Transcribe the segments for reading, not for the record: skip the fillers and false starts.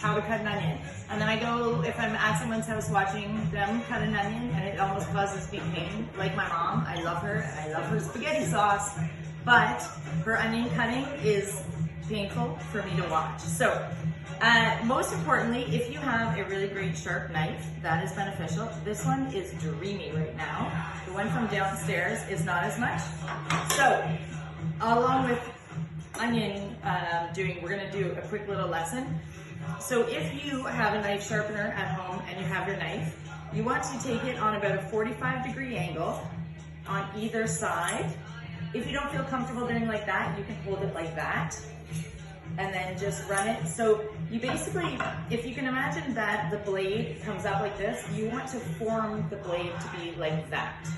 how to cut an onion. And then I go, if I'm at someone's house watching them cut an onion and it almost causes me pain, like my mom, I love her spaghetti sauce, but her onion cutting is painful for me to watch. So most importantly, if you have a really great sharp knife, that is beneficial. This one is dreamy right now. The one from downstairs is not as much. So along with onion we're gonna do a quick little lesson. So if you have a knife sharpener at home and you have your knife, you want to take it on about a 45-degree angle on either side. If you don't feel comfortable doing like that, you can hold it like that and then just run it. So you basically, if you can imagine that the blade comes up like this, you want to form the blade to be like that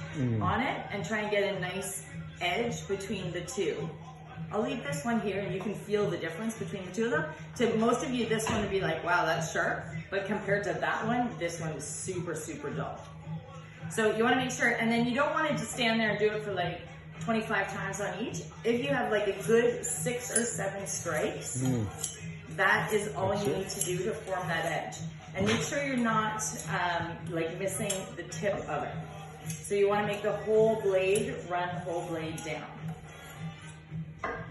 on it and try and get a nice edge between the two. I'll leave this one here and you can feel the difference between the two of them. To most of you, this one would be like, wow, that's sharp. But compared to that one, this one is super, super dull. So you want to make sure, and then you don't want to just stand there and do it for like 25 times on each. If you have like a good 6 or 7 strikes, that is all you need to do to form that edge. And make sure you're not like missing the tip of it. So you want to make the whole blade run whole blade down.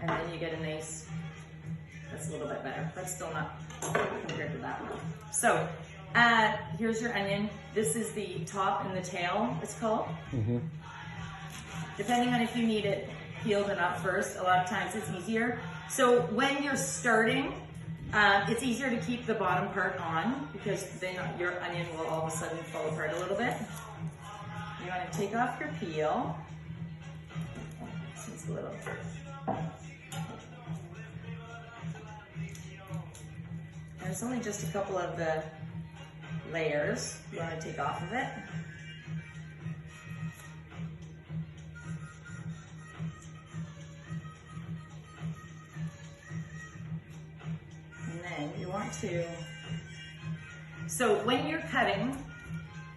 And then you get a nice, that's a little bit better, but still not compared to that one. So here's your onion. This is the top and the tail, it's called. Depending on if you need it peeled and up first, a lot of times it's easier. So when you're starting, it's easier to keep the bottom part on because then your onion will all of a sudden fall apart a little bit. You want to take off your peel. It's a little. There's only just a couple of the layers you want to take off of it. And then you want to, so when you're cutting,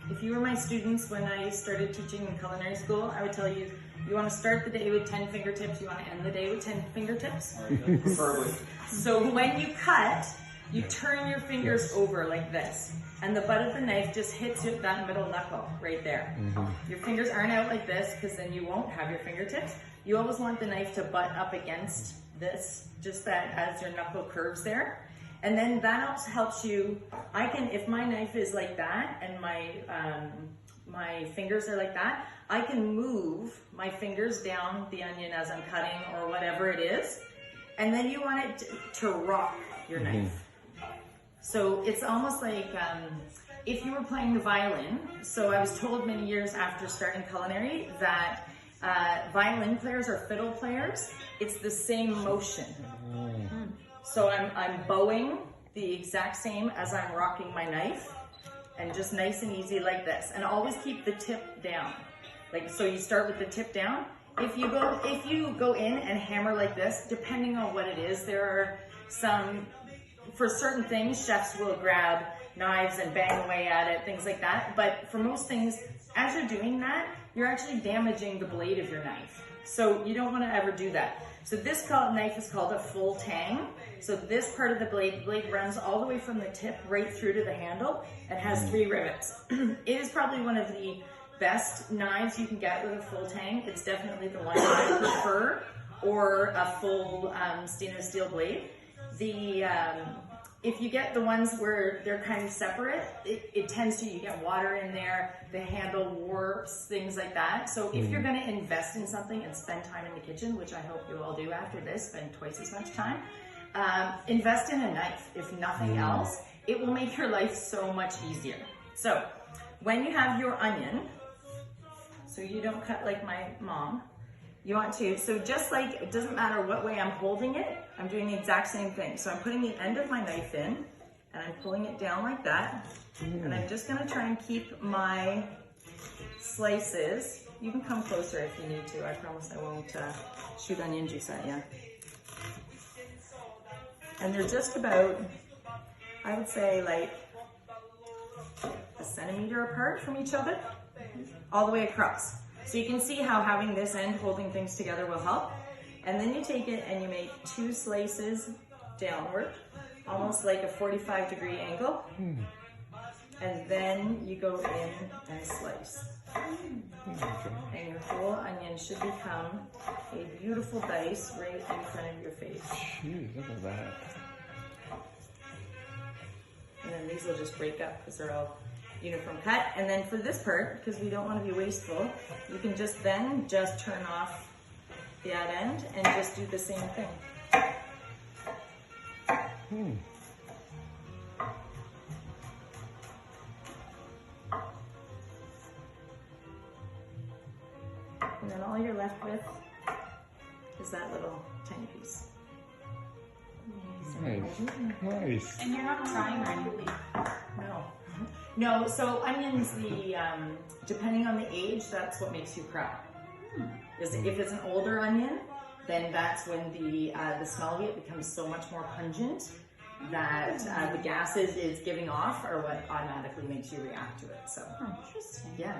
if you were my students when I started teaching in culinary school, I would tell you, you want to start the day with 10 fingertips, you want to end the day with 10 fingertips. Preferably. So when you cut, you turn your fingers over like this, and the butt of the knife just hits that middle knuckle right there. Your fingers aren't out like this because then you won't have your fingertips. You always want the knife to butt up against this, just that as your knuckle curves there. And then that helps you, if my knife is like that and my fingers are like that, I can move my fingers down the onion as I'm cutting or whatever it is. And then you want it to rock your knife. So it's almost like if you were playing the violin. So I was told many years after starting culinary that violin players or fiddle players, it's the same motion. So I'm bowing the exact same as I'm rocking my knife, and just nice and easy like this. And always keep the tip down. Like, so you start with the tip down. If you go in and hammer like this, depending on what it is, there are some, for certain things, chefs will grab knives and bang away at it, things like that. But for most things, as you're doing that, you're actually damaging the blade of your knife. So you don't want to ever do that. So this knife is called a full tang. So this part of the blade runs all the way from the tip right through to the handle and has 3 rivets. It is probably one of the best knives you can get with a full tang. It's definitely the one I prefer, or a full stainless steel blade. If you get the ones where they're kind of separate, it tends to, you get water in there, the handle warps, things like that. So if you're gonna invest in something and spend time in the kitchen, which I hope you all do after this, spend twice as much time, invest in a knife. If nothing else, it will make your life so much easier. So when you have your onion, so you don't cut like my mom, you want to, so just like, it doesn't matter what way I'm holding it, I'm doing the exact same thing. So I'm putting the end of my knife in, and I'm pulling it down like that. And I'm just gonna try and keep my slices. You can come closer if you need to. I promise I won't shoot onion juice at you. And they're just about, I would say like a centimeter apart from each other, all the way across. So you can see how having this end holding things together will help. And then you take it and you make 2 slices downward almost like a 45-degree angle. And then you go in and slice. And your whole onion should become a beautiful dice right in front of your face. Jeez, look at that. And then these will just break up because they're all uniform cut. And then for this part, because we don't want to be wasteful, you can just turn off the ad end and just do the same thing. And then all you're left with is that little tiny piece. Nice. And you're not frying or anything. No, so onions, depending on the age, that's what makes you cry. If it's an older onion, then that's when the smell of it becomes so much more pungent that the gases it's giving off are what automatically makes you react to it. So, Interesting. yeah.